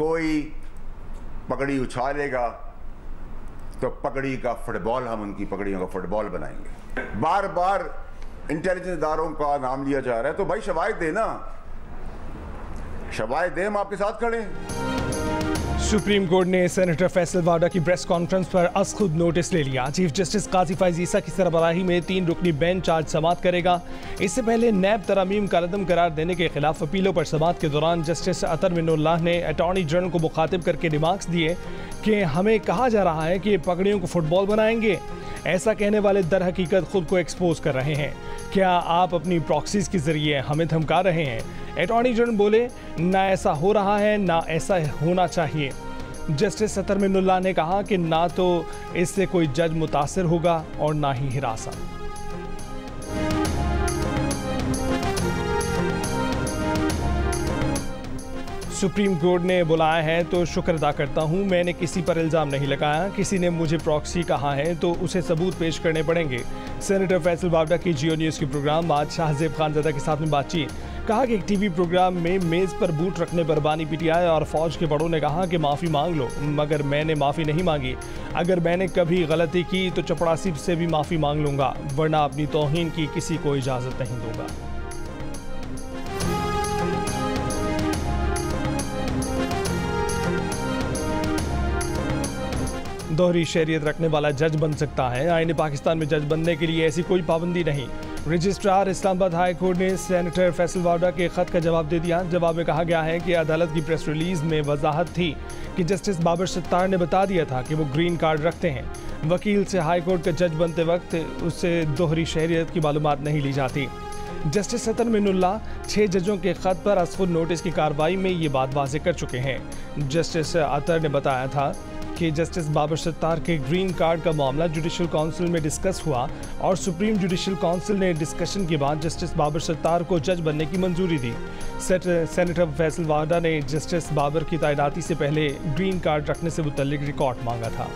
कोई पगड़ी उछालेगा तो पगड़ी का फुटबॉल, हम उनकी पगड़ियों का फुटबॉल बनाएंगे। बार बार इंटेलिजेंस इदारों का नाम लिया जा रहा है, तो भाई शवाहिद देना, शवाहिद दे, हम आपके साथ खड़े हैं। सुप्रीम कोर्ट ने सेनेटर फैसल वाडा की प्रेस कॉन्फ्रेंस पर अज खुद नोटिस ले लिया। चीफ जस्टिस काजी फैज ईसा की सरबराही में 3 रुकनी बेंच आज समाअत करेगा। इससे पहले नैब तरमीम का रद्दम करार देने के खिलाफ अपीलों पर समाअत के दौरान जस्टिस अतर मिनुल्लाह ने अटॉर्नी जनरल को मुखातिब करके रिमार्क्स दिए कि हमें कहा जा रहा है कि पगड़ियों को फुटबॉल बनाएंगे। ऐसा कहने वाले दर हकीकत खुद को एक्सपोज कर रहे हैं। क्या आप अपनी प्रॉक्सीज के जरिए हमें धमका रहे हैं? अटॉर्नी जनरल बोले, ना ऐसा हो रहा है ना ऐसा होना चाहिए। जस्टिस अतर मिनुल्लाह ने कहा कि ना तो इससे कोई जज मुतासिर होगा और ना ही हिरासा। सुप्रीम कोर्ट ने बुलाया है तो शुक्र अदा करता हूं। मैंने किसी पर इल्ज़ाम नहीं लगाया। किसी ने मुझे प्रॉक्सी कहा है तो उसे सबूत पेश करने पड़ेंगे। सेनेटर फैसल वाडा की जियो न्यूज़ के प्रोग्राम आज शाहजेब खानज़ादा के साथ में बातचीत। कहा कि एक टीवी प्रोग्राम में मेज़ पर बूट रखने पर बानी पीटीआई और फौज के बड़ों ने कहा कि माफ़ी मांग लो, मगर मैंने माफ़ी नहीं मांगी। अगर मैंने कभी गलती की तो चपड़ासी से भी माफ़ी मांग लूँगा, वरना अपनी तौहीन की किसी को इजाज़त नहीं दूँगा। दोहरी शहरियत रखने वाला जज बन सकता है। आईने पाकिस्तान में जज बनने के लिए ऐसी कोई पाबंदी नहीं। रजिस्ट्रार इस्लामाबाद हाई कोर्ट ने सेनेटर फैसल वाडा के खत का जवाब दे दिया। जवाब में कहा गया है कि अदालत की प्रेस रिलीज में वजाहत थी कि जस्टिस बाबर सत्तार ने बता दिया था कि वो ग्रीन कार्ड रखते हैं। वकील से हाई कोर्ट का जज बनते वक्त उससे दोहरी शहरियत की मालूमात नहीं ली जाती। जस्टिस अतर मिनुल्लाह 6 जजों के खत पर असफुर नोटिस की कार्रवाई में ये बात वाज़ेह कर चुके हैं। जस्टिस अतर ने बताया था कि जस्टिस बाबर सत्तार के ग्रीन कार्ड का मामला जुडिशल काउंसिल में डिस्कस हुआ और सुप्रीम जुडिशल काउंसिल ने डिस्कशन के बाद जस्टिस बाबर सत्तार को जज बनने की मंजूरी दी। सेनेटर फैसल वाडा ने जस्टिस बाबर की तैनाती से पहले ग्रीन कार्ड रखने से मुतल्लिक रिकॉर्ड मांगा था।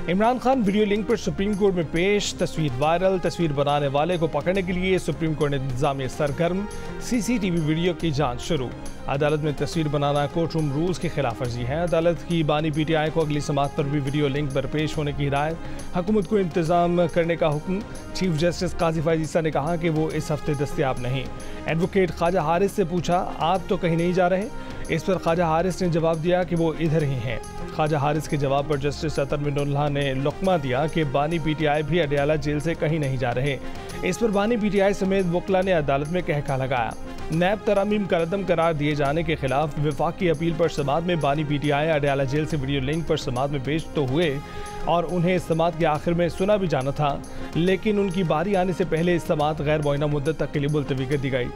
इमरान खान वीडियो लिंक पर सुप्रीम कोर्ट में पेश, तस्वीर वायरल, तस्वीर बनाने वाले को पकड़ने के लिए सुप्रीम कोर्ट ने इंतजामिया सरगर्म, सीसीटीवी वीडियो की जांच शुरू। अदालत में तस्वीर बनाना कोर्ट रूम रूल्स की खिलाफ वर्जी है। अदालत की बानी पीटीआई को अगली समाअत पर भी वीडियो लिंक पर पेश होने की हिदायत, हुकूमत को इंतजाम करने का हुक्म। चीफ जस्टिस काजी फैज ईसा ने कहा कि वो इस हफ्ते दस्तयाब नहीं। एडवोकेट ख्वाजा हारिस से पूछा, आप तो कहीं नहीं जा रहे? इस पर ख्वाजा हारिस ने जवाब दिया कि वो इधर ही हैं। ख्वाजा हारिस के जवाब पर जस्टिस अतर मिनुल्लाह ने लुकमा दिया कि बानी पीटीआई भी अडयाला जेल से कहीं नहीं जा रहे। इस पर बानी पीटीआई समेत वकला ने अदालत में कहका लगाया। नैब तरमीम का रद्दम करार दिए जाने के खिलाफ विफाकी अपील पर समाअत में बानी पीटीआई अडयाला जेल से वीडियो लिंक पर समाअत में पेश तो हुए और उन्हें समाअत के आखिर में सुना भी जाना था, लेकिन उनकी बारी आने से पहले इस समाअत गैर मुअय्यना मुद्दत तक के लिए मुलतवी कर दी गई।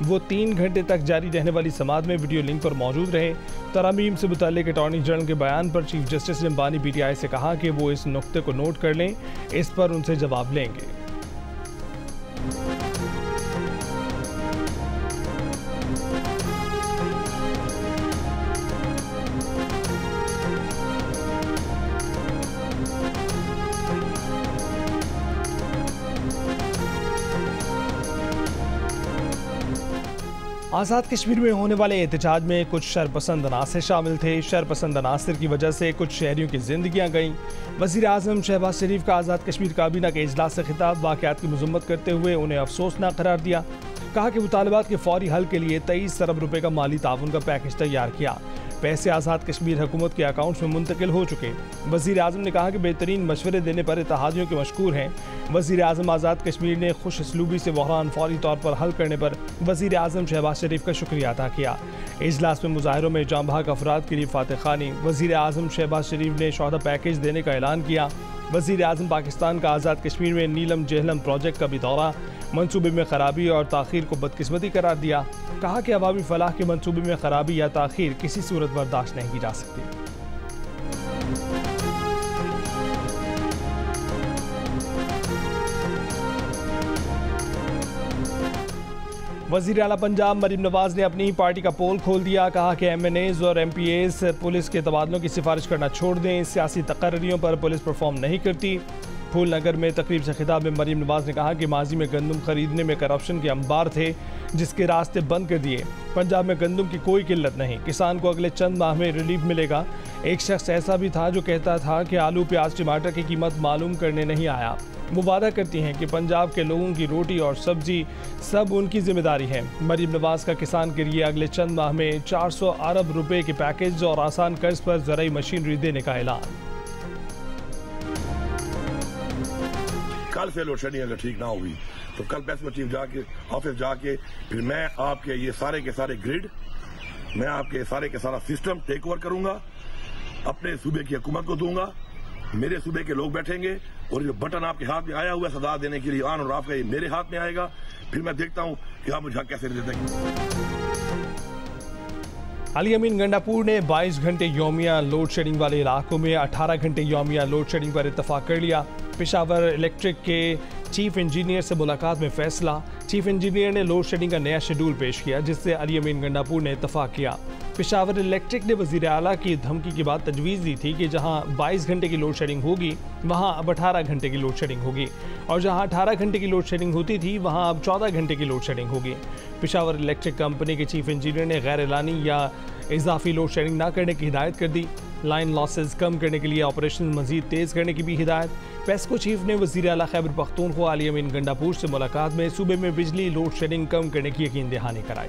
वो 3 घंटे तक जारी रहने वाली समाअत में वीडियो लिंक पर मौजूद रहे। तरमीम से मुताल्लिक अटॉर्नी जनरल के बयान पर चीफ जस्टिस ने बानी पीटीआई से कहा कि वो इस नुक्ते को नोट कर लें, इस पर उनसे जवाब लेंगे। आज़ाद कश्मीर में होने वाले एहतजाज में कुछ शरपसंद अनासर शामिल थे। शरपसंद अनासर की वजह से कुछ शहरियों की जिंदगियां गईं। वज़ीर आज़म शहबाज शरीफ का आज़ाद कश्मीर काबीना के इजलास से खिताब, वाक़यात की मज़म्मत करते हुए उन्हें अफसोसनाक करार दिया। कहा कि मुतालबात के फौरी हल के लिए 23 अरब रुपए का माली ताउन का पैकेज तैयार किया। पैसे आज़ाद कश्मीर हुकूमत के अकाउंट्स में मुंतकिल हो चुके। वज़ीर आज़म ने कहा कि बेहतरीन मशवरे देने पर इत्तेहादियों के मशकूर हैं। वज़ीर आज़म आज़ाद कश्मीर ने खुश असलूबी से बहरान फौरी तौर पर हल करने पर वज़ीर आज़म शहबाज शरीफ का शुक्रिया अदा किया। इजलास में मुजाहिरों में जाँ बहक अफराद के लिए फातह खानी। वज़ीर आज़म शहबाज शरीफ ने शौहदा पैकेज देने का ऐलान किया। वज़ीर आज़म पाकिस्तान का आज़ाद कश्मीर में नीलम जेहलम प्रोजेक्ट का भी दौरा, मंसूबे में खराबी और ताख़ीर को बदकिस्मती करार दिया। कहा कि अवामी फलाह के मंसूबे में खराबी या ताख़ीर किसी सूरत बर्दाश्त नहीं की जा सकती। वज़ीर आला पंजाब मरीम नवाज ने अपनी ही पार्टी का पोल खोल दिया। कहा कि MNAs और MPAs पुलिस के तबादलों की सिफारिश करना छोड़ दें। सियासी तकर्रियों पर पुलिस परफॉर्म नहीं करती। फूलनगर में तकरीब से खिताब में मरीम नवाज ने कहा कि माजी में गंदम खरीदने में करप्शन के अंबार थे जिसके रास्ते बंद कर दिए। पंजाब में गंदम की कोई किल्लत नहीं, किसान को अगले चंद माह में रिलीफ मिलेगा। एक शख्स ऐसा भी था जो कहता था कि आलू प्याज टमाटर की कीमत मालूम करने नहीं आया। वो वादा करती हैं कि पंजाब के लोगों की रोटी और सब्जी सब उनकी जिम्मेदारी है। मरीम नवाज का किसान के लिए अगले चंद माह में 400 अरब रुपए के पैकेज और आसान कर्ज पर ज़राई मशीनरी देने का ऐलान। कल से लोड शेडिंग अगर ठीक ना होगी तो कल प्रेस में चीफ जाके ऑफिस जाके फिर मैं आपके ये सारे के सारे ग्रिड, मैं आपके सारे के सारा सिस्टम टेक ओवर करूंगा, अपने सूबे की हुकूमत को दूंगा। मेरे सूबे के लोग बैठेंगे और जो बटन आपके हाथ में आया हुआ है सदा देने के लिए ऑन और ऑफ का, ये मेरे हाथ में आएगा। फिर मैं देखता हूं कि आप मुझे कैसे देते हैं। अली अमीन गंडापुर ने 22 घंटे यौमिया लोड शेडिंग वाले इलाकों में 18 घंटे यौमिया लोड शेडिंग पर इत्तफाक कर लिया। पेशावर इलेक्ट्रिक के चीफ इंजीनियर से मुलाकात में फैसला। चीफ इंजीनियर ने लोड शेडिंग का नया शेड्यूल पेश किया जिससे अली अमीन गंडापुर ने इत्तफाक किया। पेशावर इलेक्ट्रिक ने वज़ीर आला की धमकी के बाद तजवीज़ दी थी कि जहां 22 घंटे की लोड शेडिंग होगी वहां अब 18 घंटे की लोड शेडिंग होगी और जहां 18 घंटे की लोड शेडिंग होती थी वहां अब 14 घंटे की लोड शेडिंग होगी। पेशावर इलेक्ट्रिक कंपनी के चीफ इंजीनियर ने गैर एलानी या इजाफी लोड शेडिंग न करने की हिदायत कर दी। लाइन लॉसेस कम करने के लिए ऑपरेशन मजीद तेज़ करने की भी हिदायत। पेस्को चीफ ने वज़ीर आला खैबर पख्तूनख्वा अली अमीन गंडापुर से मुलाकात में सूबे में बिजली लोड शेडिंग कम करने की यकीन दहानी कराई।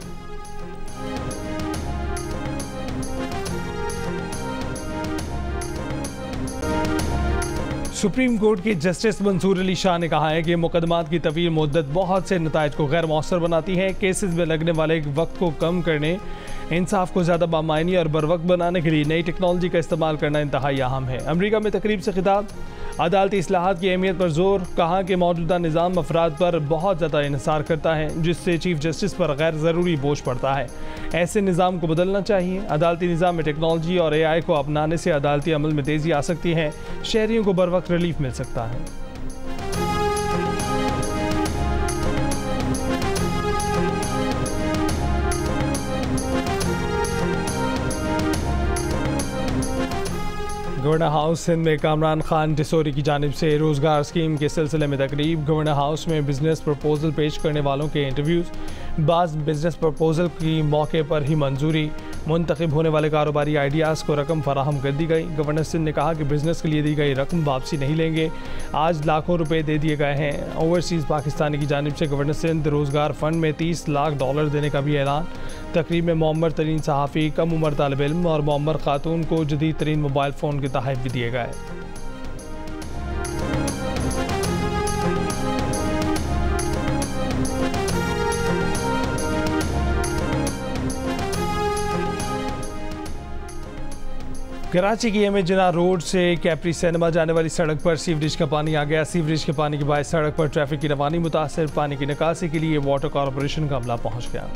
सुप्रीम कोर्ट के जस्टिस मंसूर अली शाह ने कहा है कि मुकदमात की तवील मुद्दत बहुत से नताइज को गैर मौसर बनाती है। केसेस में लगने वाले वक्त को कम करने, इंसाफ को ज़्यादा बामायनी और बरवक्त बनाने के लिए नई टेक्नोलॉजी का इस्तेमाल करना इंतहाई अहम है। अमरीका में तकरीब से खिताब अदालती इस्लाहात की अहमियत पर जोर, कहा कि मौजूदा निज़ाम अफराद पर बहुत ज़्यादा इन्हिसार करता है जिससे चीफ जस्टिस पर गैर ज़रूरी बोझ पड़ता है। ऐसे निज़ाम को बदलना चाहिए। अदालती निज़ाम में टेक्नोलॉजी और AI को अपनाने से अदालती अमल में तेज़ी आ सकती है, शहरियों को बर वक्त रिलीफ मिल सकता है। गवर्नर हाउस सिंध में कामरान खान डिसोरी की जानिब से रोज़गार स्कीम के सिलसिले में तकरीब। गवर्नर हाउस में बिजनेस प्रपोजल पेश करने वालों के इंटरव्यूज़, बाज़ बिजनेस प्रपोजल की मौके पर ही मंजूरी। मुंतखब होने वाले कारोबारी आइडियाज़ को रकम फराहम कर दी गई। गवर्नर सिंध ने कहा कि बिजनेस के लिए दी गई रकम वापसी नहीं लेंगे। आज लाखों रुपए दे दिए गए हैं। ओवरसीज़ पाकिस्तानी की जानिब से गवर्नर सिंध रोज़गार फ़ंड में $30 लाख देने का भी ऐलान। तकरीब में मौमर तरीन सहाफ़ी, कम उम्र तालिब इल्म और मौमर खातून को जदीद तरीन मोबाइल फ़ोन के तोहफ़े भी दिए गए। कराची की एम जिना रोड से कैप्री सिनेमा जाने वाली सड़क पर सीवरेज का पानी आ गया। सीवरेज के पानी के बायस सड़क पर ट्रैफिक की रवानी मुतासर। पानी की निकासी के लिए वाटर कॉरपोरेशन का अमला पहुंच गया।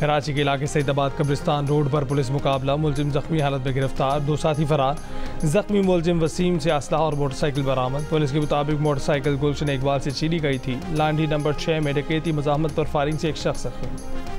कराची के इलाके सईदाबाद कब्रिस्तान रोड पर पुलिस मुकाबला, मुलजिम जख्मी हालत में गिरफ्तार, 2 साथी फरार। जख्मी मुलजिम वसीम से असलहा और मोटरसाइकिल बरामद। पुलिस के मुताबिक मोटरसाइकिल गुलशन इकबाल से छीनी गई थी। लांडी नंबर 6 में डकैती मज़ाहमत पर फायरिंग से एक शख्स जख्मी।